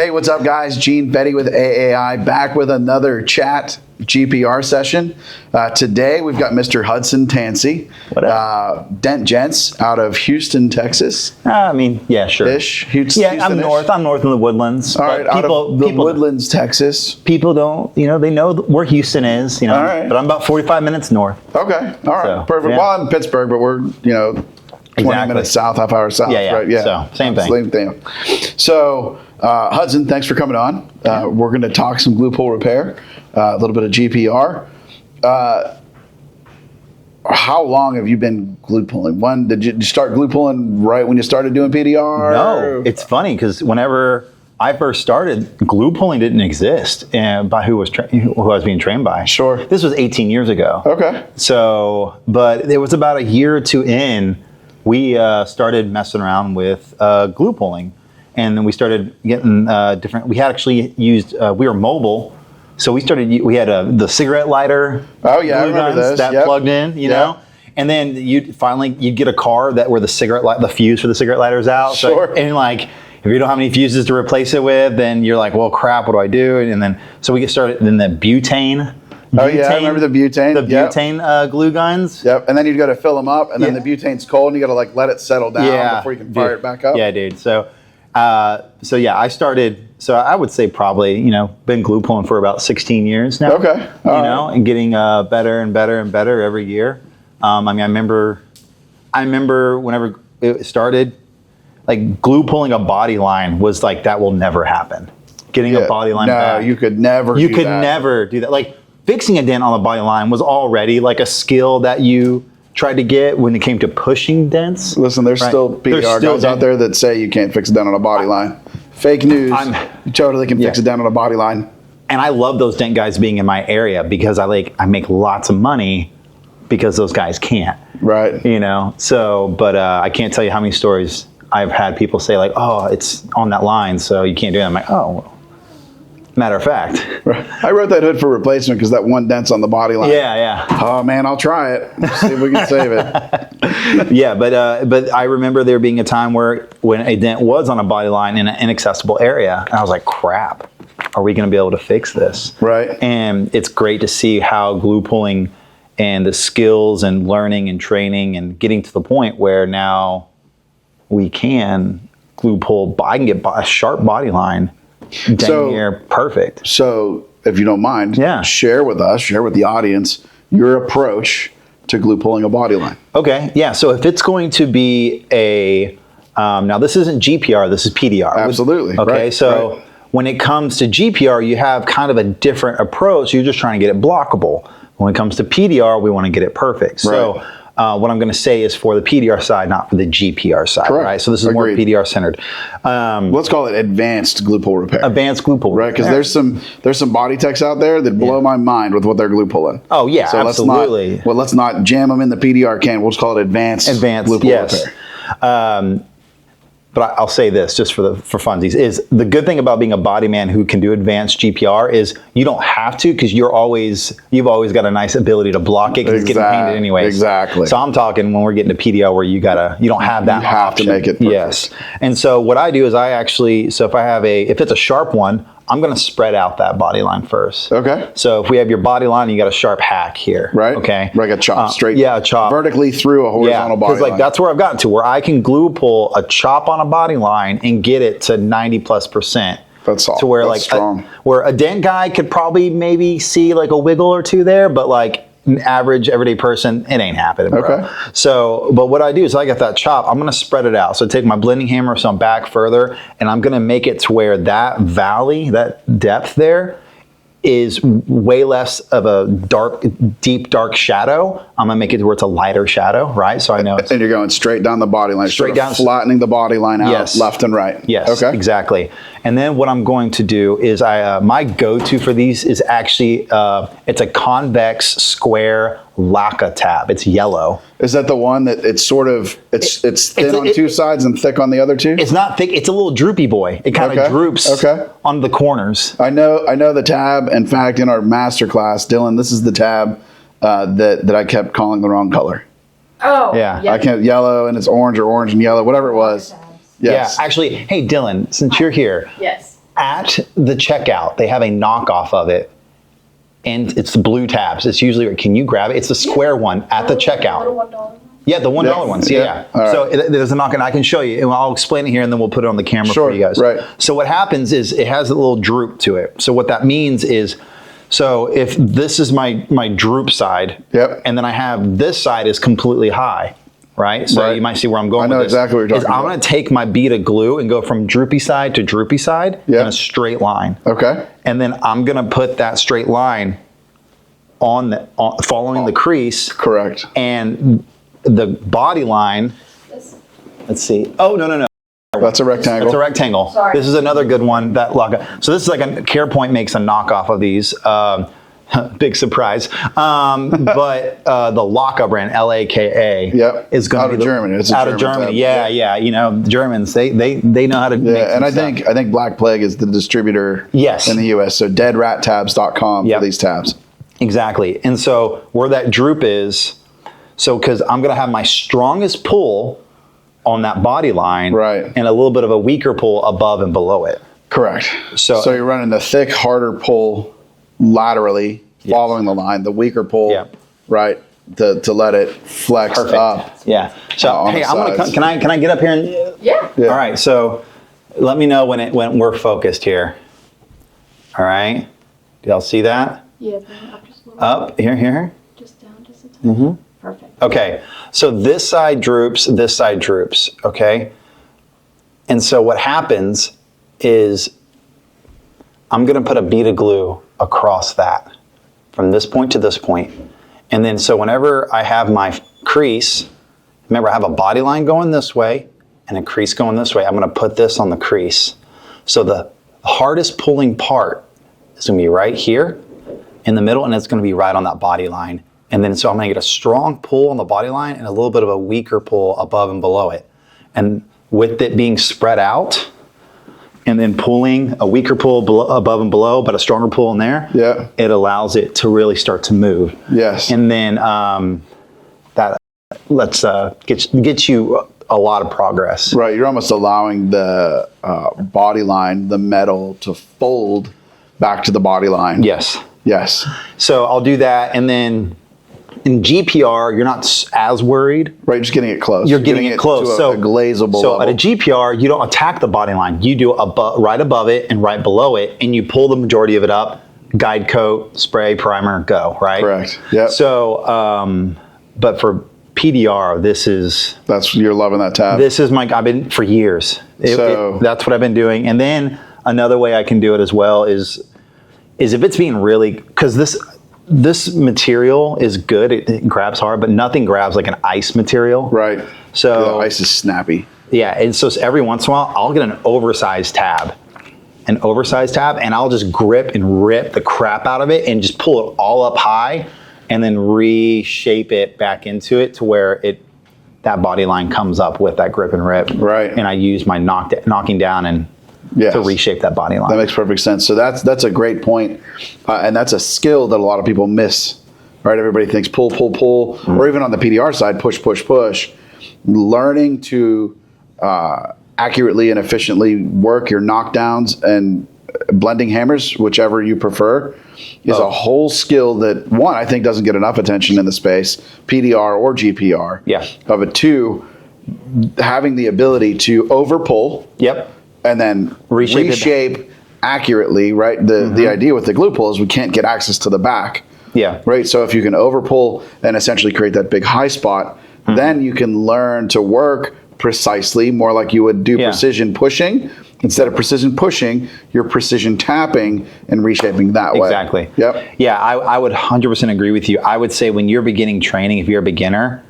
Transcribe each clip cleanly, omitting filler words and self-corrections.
Hey, what's up, guys? Gene Fetty with AAI back with another ChatGPR session. Today, we've got Mr. Hudson Tansey, Dent Gents out of Houston, Texas. Yeah, sure. I'm north. I'm north in the Woodlands. All right, out of the Woodlands, Texas. People don't, they know where Houston is, All right. But I'm about 45 minutes north. Okay, all right, so, perfect. Yeah. Well, I'm in Pittsburgh, but we're, 20 minutes south, half hour south, right? Yeah, so same thing. Same thing. So, Hudson, thanks for coming on. We're going to talk some glue pull repair, a little bit of GPR. How long have you been glue pulling? Did you start glue pulling right when you started doing PDR? No, it's funny because whenever I first started, glue pulling didn't exist by who I was being trained by. Sure. This was 18 years ago. Okay. So, but it was about a year or two in, we started messing around with glue pulling. And then we started getting different, we had actually used, we were mobile. So we had the cigarette lighter. Oh yeah, I remember those. That plugged in, you know? And then you'd get a car where the fuse for the cigarette lighter is out. Sure. So, and like, if you don't have any fuses to replace it with, then you're like, well, crap, what do I do? And then, so we get started, then the butane. Oh yeah, I remember the butane. The butane glue guns. Yep, and then you'd go to fill them up, and then the butane's cold, and you got to let it settle down before you can fire it back up. Yeah, dude. So I started. So I would say probably been glue pulling for about 16 years now. Okay. And getting better and better and better every year. I remember whenever it started, like glue pulling a body line was like that will never happen. Getting a body line back. No, you could never. Never do that. Like fixing a dent on the body line was already like a skill that you tried to get when it came to pushing dents. Listen, there's still PDR guys out there that say you can't fix a dent on a body line. Fake news. You totally can fix it down on a body line. And I love those dent guys being in my area because I make lots of money because those guys can't. Right. So, but I can't tell you how many stories I've had people say like, oh, it's on that line, so you can't do it. I'm like, oh, well, matter of fact. Right. I wrote that hood for replacement because that one dent's on the body line. Yeah. Oh man, I'll try it. See if we can save it. Yeah, but I remember there being a time when a dent was on a body line in an inaccessible area, and I was like, crap, are we going to be able to fix this? Right. And it's great to see how glue pulling and the skills and learning and training and getting to the point where now we can glue pull. I can get a sharp body line. Dang near perfect. So, if you don't mind, share with the audience your approach to glue pulling a body line. Okay, yeah. So if it's going to be now this isn't GPR, this is PDR. Absolutely. Okay, so when it comes to GPR, you have kind of a different approach. You're just trying to get it blockable. When it comes to PDR, we want to get it perfect. So what I'm going to say is for the PDR side, not for the GPR side, right? So this is more PDR centered. Let's call it advanced glue pull repair. Advanced glue pull repair. Right, because there's some body techs out there that blow my mind with what they're glue pulling. Oh yeah, so absolutely. Let's not jam them in the PDR can. We'll just call it advanced glue pull repair. But I'll say this just for funsies, is the good thing about being a body man who can do advanced GPR is you don't have to because you've always got a nice ability to block it because it's getting painted anyways. Exactly. So I'm talking when we're getting to PDR where you don't have that option. You have to make it perfect. Yes. And so what I do is if it's a sharp one, I'm going to spread out that body line first. Okay. So if we have your body line, you got a sharp hack here. Right. Okay. Like a chop straight. Yeah, a chop. Vertically through a horizontal body line. Because that's where I've gotten to, where I can glue pull a chop on a body line and get it to 90+%. That's all. To where that's strong. Where a dent guy could probably maybe see like a wiggle or two there, but like an average everyday person, it ain't happening, bro. Okay. So, but what I do is I get that chop, I'm going to spread it out. So take my blending hammer some back further, and I'm going to make it to where that valley, that depth there, is way less of a deep dark shadow. I'm gonna make it to where it's a lighter shadow, right? So I know. And you're going straight down the body line, straight down, flattening the body line out, left and right. Yes. Okay. Exactly. And then what I'm going to do is my go-to for these is actually it's a convex square lacquer tab. It's yellow. Is that the one that it's thin on two sides and thick on the other two? It's not thick. It's a little droopy boy. It kind of droops on the corners. I know the tab. In fact, in our master class, Dylan, this is the tab that I kept calling the wrong color. Oh, yeah. I kept yellow and it's orange or orange and yellow, whatever it was. Yes. Yeah, actually, hey Dylan, since you're here, yes, at the checkout, they have a knockoff of it. And it's the blue tabs. It's usually, can you grab it? It's the square one at the checkout. The $1 one? Yeah, the $1 ones. Yeah. All right. So there's a knock, and I can show you, and I'll explain it here, and then we'll put it on the camera for you guys. Right. So what happens is it has a little droop to it. So what that means is, so if this is my droop side, Yep. and then I have this side is completely high, right? So Right. you might see where I'm going. I know with this, exactly what you're is talking I'm about. going to take my bead of glue and go from droopy side to droopy side in a straight line. Okay. And then I'm going to put that straight line following the crease. Correct. And the body line, This. let's see. Oh, no. That's a rectangle. It's a rectangle. Sorry. This is another good one, that lock. So this is like CarePoint makes a knockoff of these. Big surprise. But the Laka brand, Laka, Yep. is going Out to of be Germany. It's a out of German Germany. tab. Yeah. You know, Germans, they know how to make Yeah, and some I think Black Plague is the distributor Yes. in the US. So deadrattabs.com Yep. for these tabs. Exactly. And so where that droop is, so because I'm going to have my strongest pull on that body line, Right. and a little bit of a weaker pull above and below it. Correct. So- you're running the thick, harder pull laterally, following the line, the weaker pull, Yeah. right, to let it flex Perfect. up. Yeah. So on hey, the I'm gonna sides. can I get up here and Yeah. Yeah. all right. So let me know when we're focused here. All right. Do y'all see that? Yeah, bring it up just a little Up here. Just down just a tiny. Mm-hmm. Perfect. Okay. So this side droops. This side droops. Okay. And so what happens is I'm going to put a bead of glue across that from this point to this point. And then so whenever I have my crease, remember I have a body line going this way and a crease going this way. I'm going to put this on the crease. So the hardest pulling part is going to be right here in the middle, and it's going to be right on that body line. And then so I'm going to get a strong pull on the body line and a little bit of a weaker pull above and below it. And with it being spread out, and then pulling a weaker pull above and below, but a stronger pull in there, Yeah. it allows it to really start to move. Yes. And then that lets get you a lot of progress. Right. You're almost allowing the body line, the metal, to fold back to the body line. Yes. Yes. So I'll do that, and then in GPR, you're not as worried. Right. Just getting it close. You're getting it close. To a glazable so level. at a GPR, you don't attack the body line. You do right above it and right below it, and you pull the majority of it up. Guide coat, spray, primer, go. Right. Correct. Yep. So, but for PDR, You're loving that tab. this is I've been for years. That's what I've been doing. And then another way I can do it as well is if it's being really, because this material is good, it grabs hard, but nothing grabs like an ice material. Right. So the ice is snappy. yeah, and so every once in a while, I'll get an oversized tab, and I'll just grip and rip the crap out of it and just pull it all up high, and then reshape it back into it to where that body line comes up with that grip and rip. Right. And I use my knocking down and Yes. to reshape that body line. That makes perfect sense. So that's a great point. And that's a skill that a lot of people miss, right? Everybody thinks pull, or even on the PDR side, push. Learning to accurately and efficiently work your knockdowns and blending hammers, whichever you prefer, is a whole skill that, one, I think doesn't get enough attention in the space, PDR or GPR. Yeah. But two, having the ability to overpull. Yep. And then reshape accurately, right? The idea with the glue pull is we can't get access to the back. Yeah. Right. So if you can overpull and essentially create that big high spot, then you can learn to work precisely, more like you would do precision pushing. Instead of precision pushing, you're precision tapping and reshaping that way. Exactly. Yep. Yeah, I would 100% agree with you. I would say when you're beginning training, if you're a beginner,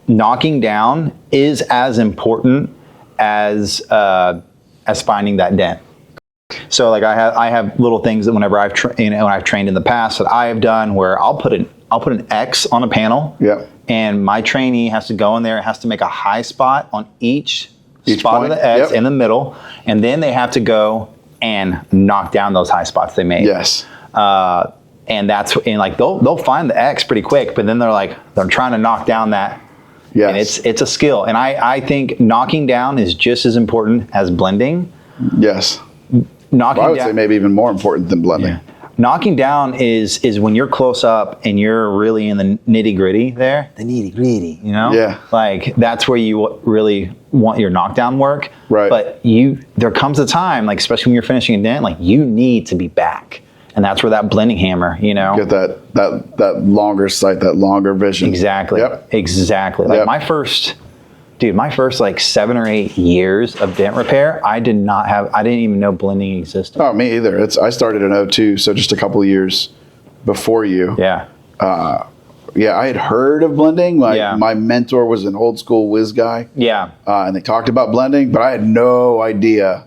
knocking down is as important as finding that dent. So like I have little things that whenever I've trained in the past that I have done where I'll put an X on a panel. Yep. And my trainee has to go in there, has to make a high spot on each spot point. of the X Yep. in the middle, and then they have to go and knock down those high spots they made. Yes. And like they'll find the X pretty quick, but then they're trying to knock down that. Yes. And it's a skill. And I think knocking down is just as important as blending. Yes. Knocking I would down, say maybe even more important than blending. Yeah. Knocking down is when you're close up and you're really in the nitty gritty there. The nitty gritty, you know? Yeah. Like that's where you really want your knockdown work. Right. But there comes a time, like especially when you're finishing a dent, like you need to be back. And that's where that blending hammer, you know? Get that longer sight, that longer vision. Exactly. Yep. Exactly. Like Yep. my first like 7 or 8 years of dent repair, I didn't even know blending existed. Oh, me either. I started in 02, so just a couple of years before you. Yeah. Yeah, I had heard of blending. Yeah. My mentor was an old school whiz guy. Yeah. And they talked about blending, but I had no idea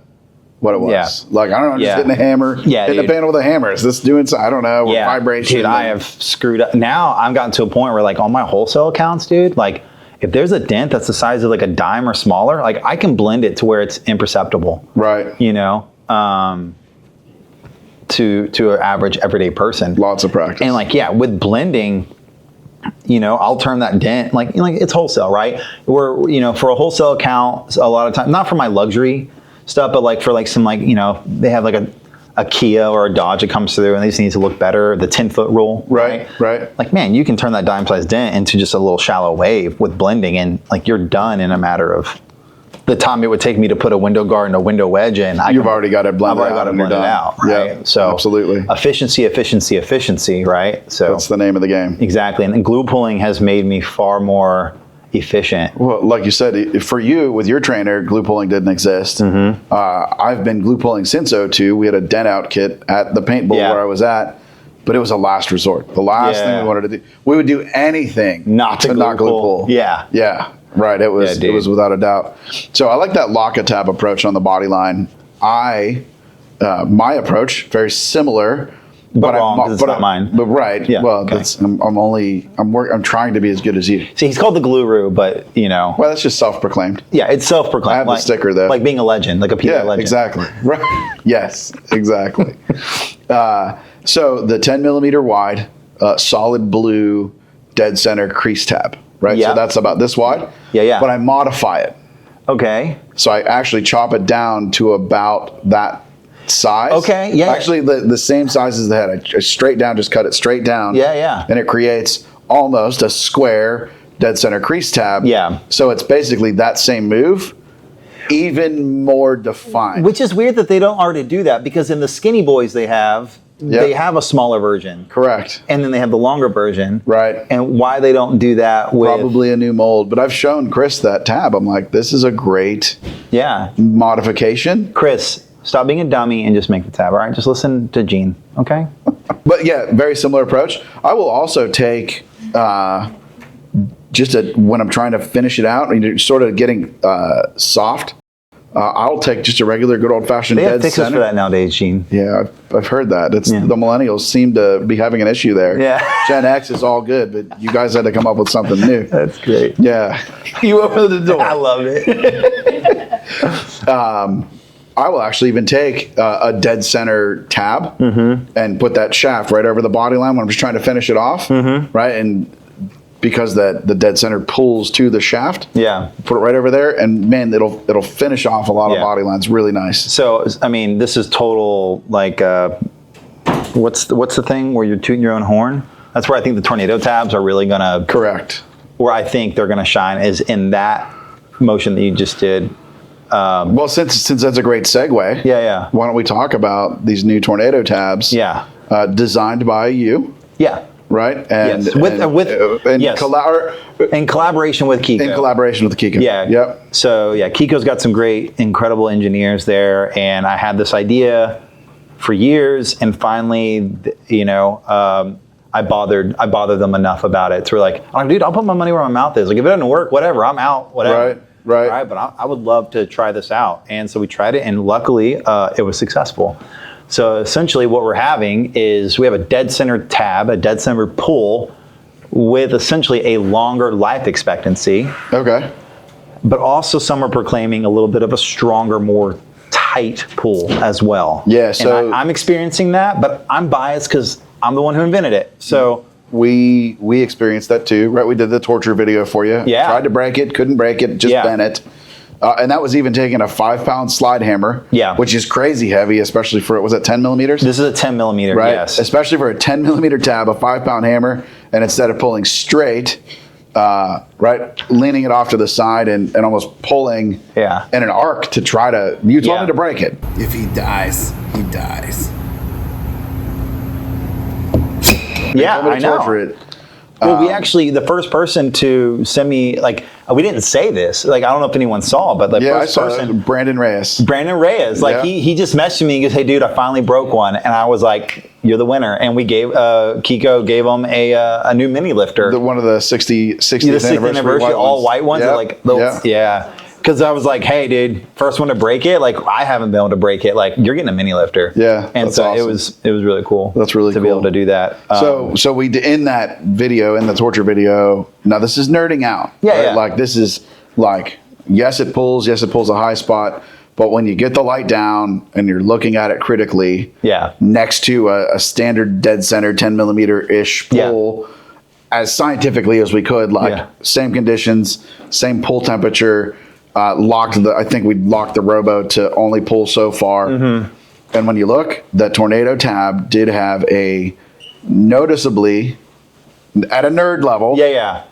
what it was. Yeah. Like, I don't know, just Yeah. hitting a hammer, Yeah, hitting dude. the panel with a hammer. Is this doing something? I don't know. Or vibration. Dude, I have screwed up. Now I've gotten to a point where like on my wholesale accounts, dude, like if there's a dent that's the size of like a dime or smaller, like I can blend it to where it's imperceptible. Right. You know, to an average everyday person. Lots of practice. And like, yeah, with blending, you know, I'll turn that dent like it's wholesale, right? Where, you know, for a wholesale account, a lot of time, not for my luxury stuff, but like for like some like, you know, they have like a Kia or a Dodge that comes through and they just need to look better, the 10-foot rule. Right. Like, man, you can turn that dime-sized dent into just a little shallow wave with blending and like you're done in a matter of the time it would take me to put a window guard and a window wedge in. You've already got it blended out. I've already got it blended out, right? Yeah, so absolutely. Efficiency, right? So that's the name of the game. Exactly. And then glue pulling has made me far more efficient. Well, like you said, for you with your trainer, glue pulling didn't exist. Mm-hmm. I've been glue pulling since 02. We had a dent out kit at the paintball where I was at, but it was a last resort. The last thing we wanted to do. We would do anything not to not glue pull. Yeah. Yeah. Right. It was without a doubt. So I like that lock a tab approach on the body line. My approach, very similar. But wrong, 'cause it's not mine. But right. Yeah, Well, okay. I'm trying to be as good as you. See, he's called the Glue-Roo, but you know. Well, that's just self-proclaimed. Yeah, it's self-proclaimed. I have the sticker, though. Like being a legend, like a PA legend. Exactly. Right. Yes, exactly. So the 10 millimeter wide, solid blue, dead center crease tab, right? Yeah. So that's about this wide. Yeah. But I modify it. Okay. So I actually chop it down to about that size. Okay, yeah. Actually, the same size as the head. I straight down, just cut it straight down. Yeah. And it creates almost a square dead center crease tab. Yeah. So it's basically that same move, even more defined. Which is weird that they don't already do that because in the Skinny Boys they have a smaller version. Correct. And then they have the longer version. Right. And why they don't do that with Probably a new mold. But I've shown Chris that tab. I'm like, this is a great modification. Chris, stop being a dummy and just make the tab, all right? Just listen to Gene, okay? But yeah, very similar approach. I will also take when I'm trying to finish it out and you're sort of getting soft, I'll take just a regular good old fashioned They dead have fixes center. for that nowadays, Gene. Yeah, I've heard that. The millennials seem to be having an issue there. Yeah. Gen X is all good, but you guys had to come up with something new. That's great. Yeah. You opened the door. I love it. I will actually even take a dead center tab and put that shaft right over the body line when I'm just trying to finish it off, right? And because the dead center pulls to the shaft, put it right over there, and man, it'll finish off a lot of body lines really nice. So, I mean, this is total, like, what's the thing where you're tooting your own horn? That's where I think the tornado tabs are really going to... Correct. Where I think they're going to shine is in that motion that you just did. Well, since that's a great segue, why don't we talk about these new tornado tabs? Designed by you. Yeah. Right. And yes. In collaboration with KECO. In collaboration with KECO. Yeah. Yep. So KECO's got some great, incredible engineers there, and I had this idea for years, and finally, I bothered them enough about it. So we're like, oh, dude, I'll put my money where my mouth is. Like, if it doesn't work, whatever, I'm out. Whatever. Right. But I would love to try this out. And so we tried it, and luckily, it was successful. So essentially what we're having is we have a dead center tab, a dead center pull with essentially a longer life expectancy. Okay. But also some are proclaiming a little bit of a stronger, more tight pull as well. Yeah, so... And I'm experiencing that, but I'm biased because I'm the one who invented it. So... We experienced that too, right? We did the torture video for you. Yeah. Tried to break it, couldn't break it, just bent it. And that was even taking a 5-pound slide hammer, Yeah. which is crazy heavy, especially for, was it 10 millimeters? This is a 10 millimeter, Right, yes. especially for a 10 millimeter tab, a 5-pound hammer, and instead of pulling straight, right, leaning it off to the side and almost pulling Yeah. in an arc to try to, you told Yeah. me to break it. If he dies, he dies. Yeah, Told me to I know. torture it. Well, we actually, the first person to send me, like, we didn't say this. Like, I don't know if anyone saw, but the Yeah, I first saw person, that. Brandon Reyes. Brandon Reyes, like, Yeah. he just messaged me and goes, hey, dude, I finally broke one. And I was like, you're the winner. And we gave, KECO gave him a new mini lifter. One of the 60th The 60th anniversary, all white ones. Yep. Are like, those, yeah. Because I was like, hey, dude, first one to break it. Like, I haven't been able to break it. Like, you're getting a mini lifter. Yeah, And that's so awesome. it was really cool. That's really to be able cool. to do that. So we in that video, in the torture video. Now this is nerding out. Yeah, right? yeah. Like this is like, yes, it pulls a high spot, but when you get the light down and you're looking at it critically, Yeah. next to a standard dead center 10 millimeter ish pull, as scientifically as we could, like Yeah. same conditions, same pull temperature. I think we locked the robo to only pull so far. Mm-hmm. And when you look, the Tornado tab did have a noticeably, at a nerd level, yeah.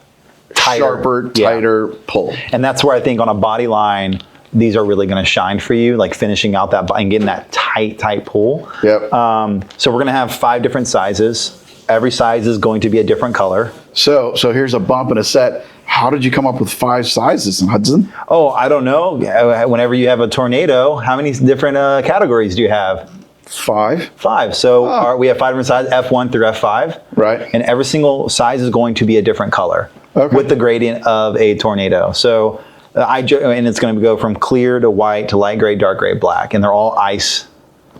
Tighter. sharper, Yeah. tighter pull. And that's where I think on a body line, these are really going to shine for you, like finishing out that and getting that tight pull. Yep. So we're going to have 5 different sizes. Every size is going to be a different color. So here's a bump in a set. How did you come up with 5 sizes, Hudson? Oh, I don't know. Whenever you have a tornado, how many different categories do you have? 5. 5. So we have 5 different sizes, F1 through F5. Right. And every single size is going to be a different color Okay. with the gradient of a tornado. So and it's going to go from clear to white to light gray, dark gray, black, and they're all ice.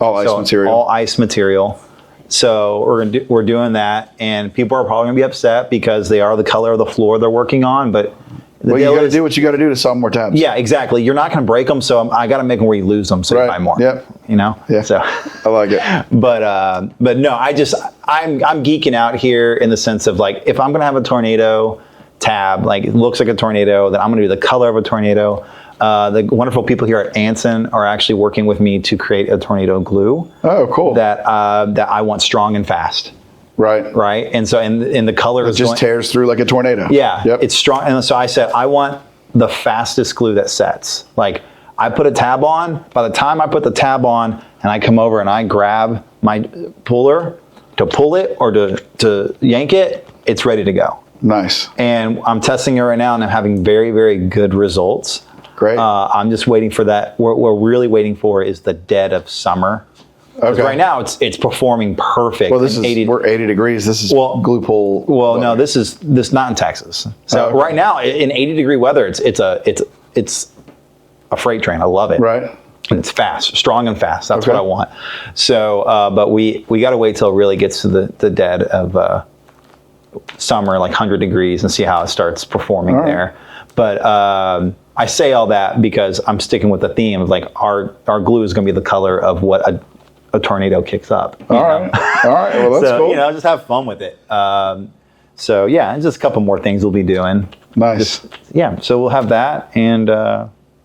All ice material. All ice material. So we're doing that, and people are probably going to be upset because they are the color of the floor they're working on. But the Well, you deal got to is- do what you got to do to sell more tabs. yeah, exactly. You're not going to break them, so I got to make them where you lose them, so Right. you buy more. Yep. You know. Yeah. So. I like it. But no, I'm geeking out here in the sense of like, if I'm going to have a tornado tab, like it looks like a tornado, then I'm going to do the color of a tornado. The wonderful people here at Anson are actually working with me to create a tornado glue Oh, cool. that I want strong and fast, right. right? And so in the color It is just going, tears through like a tornado. yeah, Yep. it's strong. And so I said, I want the fastest glue that sets. Like I put a tab on, by the time I put the tab on and I come over and I grab my puller to pull it or to yank it, it's ready to go. Nice. And I'm testing it right now and I'm having very, very good results. Great. I'm just waiting for that. What we're really waiting for is the dead of summer. 'Cause Okay. right now it's performing perfect. Well, this in is we're 80 degrees. This is Well- glue pull. Well, no, weather. this is not in Texas. So okay. right now in 80-degree weather, it's a freight train. I love it. Right. And it's fast, strong and fast. That's Okay. what I want. So, but we got to wait till it really gets to the dead of summer, like 100 degrees, and see how it starts performing All right. there. But I say all that because I'm sticking with the theme of like our glue is going to be the color of what a tornado kicks up. All right. All right. Well, that's So, cool. you know, just have fun with it. So yeah, just a couple more things we'll be doing. Nice. Yeah, so we'll have that, and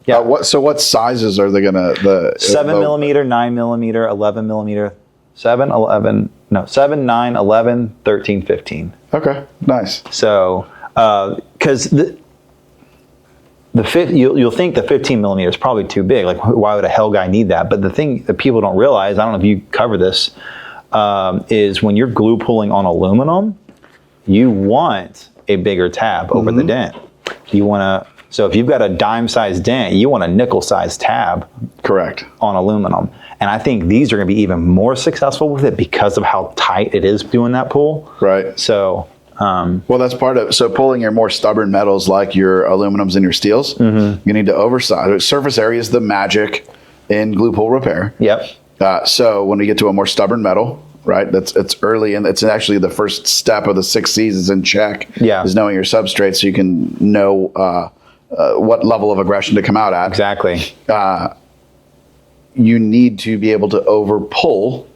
yeah, What sizes are they gonna 7 millimeter, 9 millimeter, 11 millimeter, 7, 9, 11, 13, 15. Okay. Nice. So because you'll think the 15 millimeter is probably too big. Like, why would a hell guy need that? But the thing that people don't realize, I don't know if you cover this, is when you're glue pulling on aluminum, you want a bigger tab over the dent. You want to. So if you've got a dime-sized dent, you want a nickel-sized tab Correct. on aluminum. And I think these are going to be even more successful with it because of how tight it is doing that pull. Right. So. Well, that's part of so pulling your more stubborn metals like your aluminums and your steels. You need to oversize. Surface area is the magic in glue pull repair. Yep. So when we get to a more stubborn metal, right? It's early and it's actually the first step of the 6 C's is in check. Yeah. Is knowing your substrate so you can know what level of aggression to come out at. Exactly. You need to be able to over pull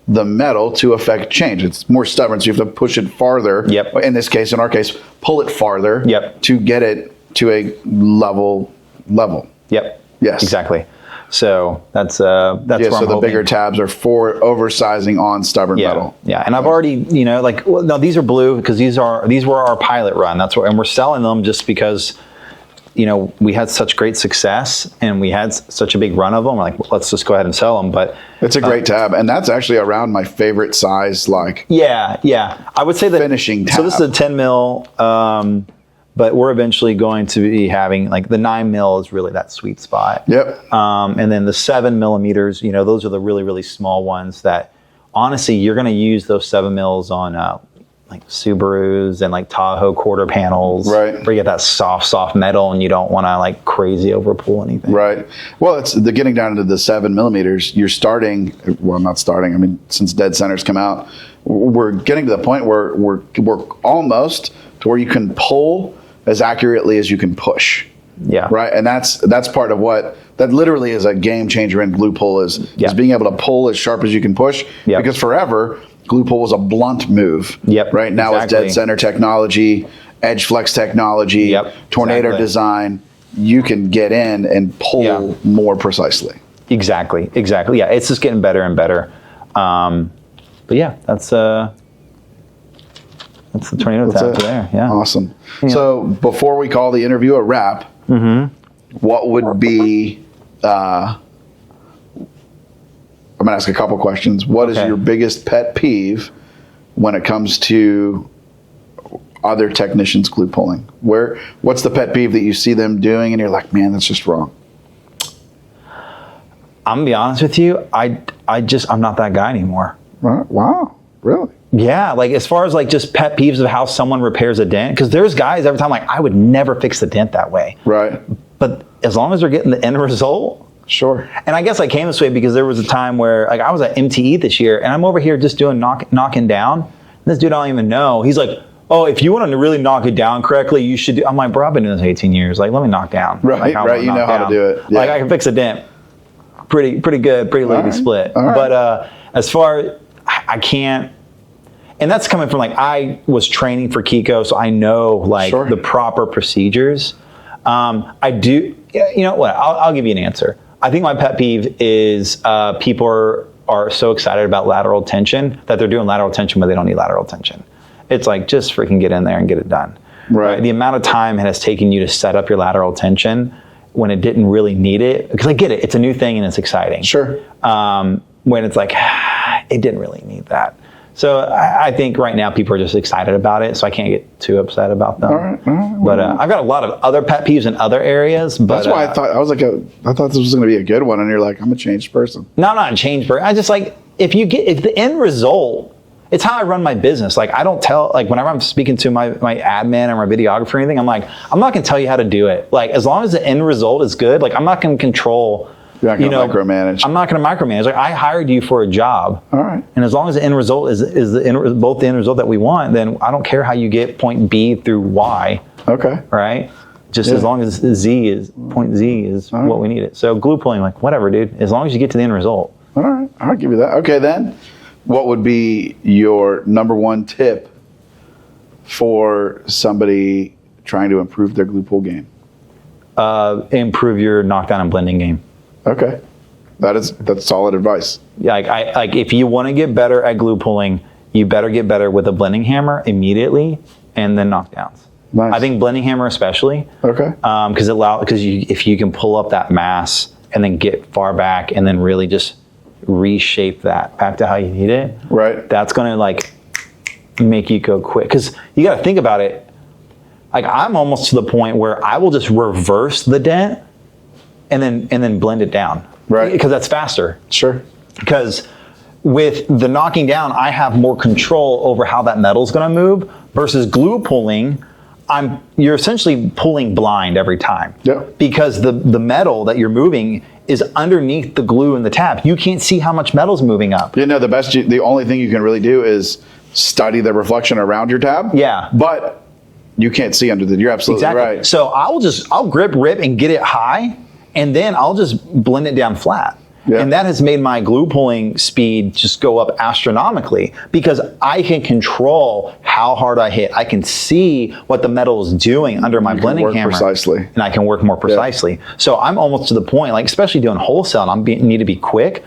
the metal to affect change. It's more stubborn, so you have to push it farther. Yep. In this case, in our case, pull it farther. Yep. To get it to a level. Yep. Yes. Exactly. So that's Yeah, where so I'm the hoping. bigger tabs are for oversizing on stubborn metal. Yeah, and I've already, no, these are blue because these were our pilot run. That's what, and we're selling them just because, we had such great success and we had such a big run of them. We're like, let's just go ahead and sell them. But It's a great tab, and that's actually around my favorite size. Like, yeah, I would say that finishing tab. So this is a 10 mil, but we're eventually going to be having like the 9 mil is really that sweet spot. Yep. And then the 7 millimeters, those are the really, really small ones that honestly, you're going to use those 7 mils on like Subarus and like Tahoe quarter panels. Right. Where you get that soft metal and you don't want to like crazy overpull anything. Right. Well, it's the getting down to the 7 millimeters. You're starting. Well, not starting. I mean, since dead centers come out, we're getting to the point where we're almost to where you can pull as accurately as you can push. Yeah. Right. And that's part of what that literally is a game changer in glue pull is being able to pull as sharp as you can push. Yeah. Because forever glue pull was a blunt move. Yep. Right now Exactly. with dead center technology, edge flex technology, Yep. tornado Exactly. design, you can get in and pull more precisely. Exactly. Yeah. It's just getting better and better. But yeah, that's the tornado tab there. Yeah. Awesome. So before we call the interview a wrap, what would be, I'm going to ask a couple questions. What is your biggest pet peeve when it comes to other technicians glue pulling? What's the pet peeve that you see them doing and you're like, man, that's just wrong? I'm going to be honest with you. I'm not that guy anymore. Wow. Really? Yeah, like as far as like just pet peeves of how someone repairs a dent, because there's guys every time like I would never fix the dent that way. Right. But as long as they're getting the end result. Sure. And I guess I came this way because there was a time where like I was at MTE this year and I'm over here just doing knocking down. And this dude I don't even know. He's like, oh, if you want to really knock it down correctly, you should do. I'm like, bro, I've been doing this 18 years. Like, let me knock down. Right, like, right. You know how to do it. Yeah. Like I can fix a dent. Pretty good, pretty lickety split. All right. But as far I can't. And that's coming from like I was training for KECO, so I know like the proper procedures. I do. You know what? I'll give you an answer. I think my pet peeve is people are so excited about lateral tension that they're doing lateral tension, but they don't need lateral tension. It's like just freaking get in there and get it done. Right. The amount of time it has taken you to set up your lateral tension when it didn't really need it, because I get it. It's a new thing and it's exciting. Sure. When it's like it didn't really need that. So I think right now people are just excited about it, so I can't get too upset about them. All right. But I've got a lot of other pet peeves in other areas. But that's why I thought this was going to be a good one, and you're like, I'm a changed person. No, I'm not a change person. I just like if the end result, it's how I run my business. Like I don't tell, like whenever I'm speaking to my admin or my videographer or anything, I'm like, I'm not going to tell you how to do it. Like as long as the end result is good, like I'm not going to control. You're not going to micromanage. I'm not going to micromanage. Like I hired you for a job. All right. And as long as the end result is both the end result that we want, then I don't care how you get point B through Y. Okay. Right? Just as long as point Z is what we need it. So glue pulling, like whatever, dude. As long as you get to the end result. All right. I'll give you that. Okay, then. What would be your number one tip for somebody trying to improve their glue pull game? Improve your knockdown and blending game. Okay. That's solid advice. Like if you want to get better at glue pulling, you better get better with a blending hammer immediately and then knockdowns. Nice. I think blending hammer especially. Okay. Because if you can pull up that mass and then get far back and then really just reshape that back to how you need it. Right. That's going to like make you go quick. Because you got to think about it. Like I'm almost to the point where I will just reverse the dent and then blend it down. Right. Because that's faster. Sure. Because with the knocking down, I have more control over how that metal's going to move versus glue pulling. You're essentially pulling blind every time. Yep. Because the metal that you're moving is underneath the glue in the tab. You can't see how much metal's moving up. You know, the only thing you can really do is study the reflection around your tab. Yeah. But you can't see under you're absolutely Exactly. right. So I'll grip, rip, and get it high, and then I'll just blend it down flat. Yeah. And that has made my glue pulling speed just go up astronomically because I can control how hard I hit. I can see what the metal is doing under my blending work hammer. precisely. And I can work more precisely. So I'm almost to the point, like especially doing wholesale, and need to be quick.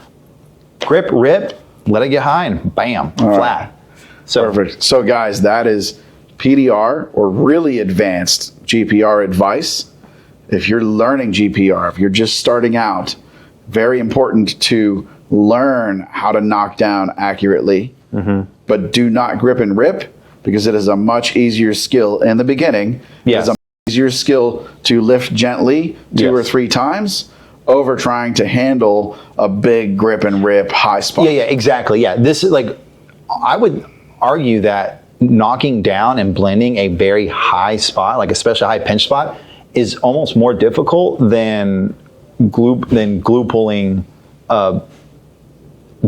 Grip, rip, let it get high, and bam, flat. So Perfect. So guys, that is PDR or really advanced GPR advice. If you're learning GPR, if you're just starting out, very important to learn how to knock down accurately, but do not grip and rip because it is a much easier skill in the beginning. Yes. It is a much easier skill to lift gently 2 or 3 times over trying to handle a big grip and rip high spot. yeah, exactly. Yeah, this is like, I would argue that knocking down and blending a very high spot, like especially high pinch spot, is almost more difficult than glue pulling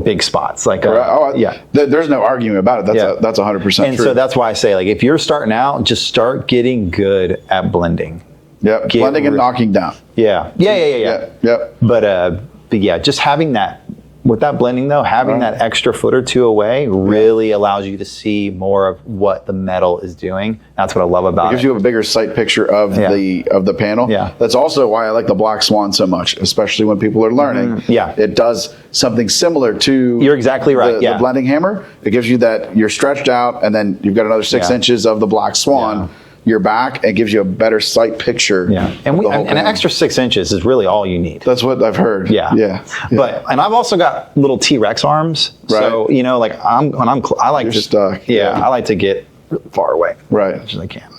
big spots. Like, There's no arguing about it. That's 100% and true. so that's why I say, like, if you're starting out, just start getting good at blending. Yep, blending and knocking down. Yeah. Yep. But yeah, just having that, with that blending though, having that extra foot or two away really allows you to see more of what the metal is doing. That's what I love about it. It gives you a bigger sight picture of the panel. Yeah. That's also why I like the Black Swan so much, especially when people are learning. Yeah. It does something similar to You're exactly right. the blending hammer. It gives you that you're stretched out and then you've got another 6 inches of the Black Swan. Your back, and gives you a better sight picture. Yeah, and an extra 6 inches is really all you need. That's what I've heard. Yeah. But I've also got little T-Rex arms. Right. So like I like You're to stuck. Yeah, I like to get far away. Right. As much as I can.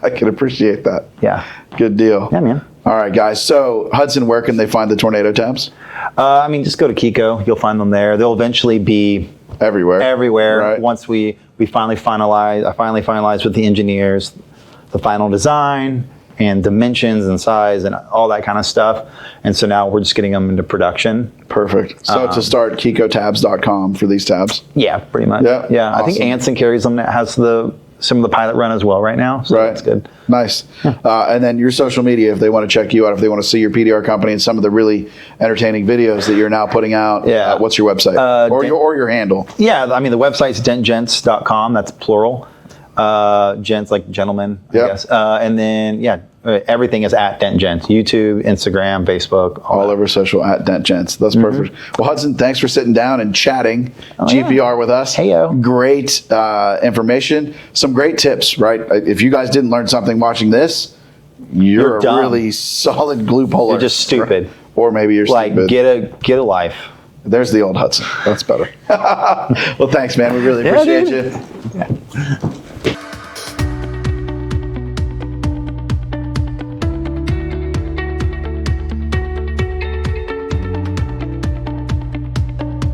I can appreciate that. Yeah. Good deal. Yeah, man. All right, guys. So Hudson, where can they find the tornado tabs? Just go to KECO. You'll find them there. They'll eventually be everywhere. Right. Once we finally finalize. I finally finalized with the engineers the final design and dimensions and size and all that kind of stuff. And so now we're just getting them into production. Perfect. So to start, KECOtabs.com for these tabs. Yeah, pretty much. Yeah. Yeah. Awesome. I think Anson carries them. That has some of the pilot run as well right now. So that's good. Nice. And then your social media, if they want to check you out, if they want to see your PDR company and some of the really entertaining videos that you're now putting out, what's your website? Or your handle? Yeah, the website's dentgents.com. That's plural. Gents like gentlemen, I guess. And then, everything is at Dent Gent. YouTube, Instagram, Facebook. All over social at Dent Gents. That's perfect. Well, Hudson, thanks for sitting down and chatting GPR with us. Heyo. Great information. Some great tips, right? If you guys didn't learn something watching this, you're a dumb. really solid glue puller. You're just stupid. Or maybe you're stupid. Get a life. There's the old Hudson. That's better. Well, thanks, man. We really appreciate you. Yeah.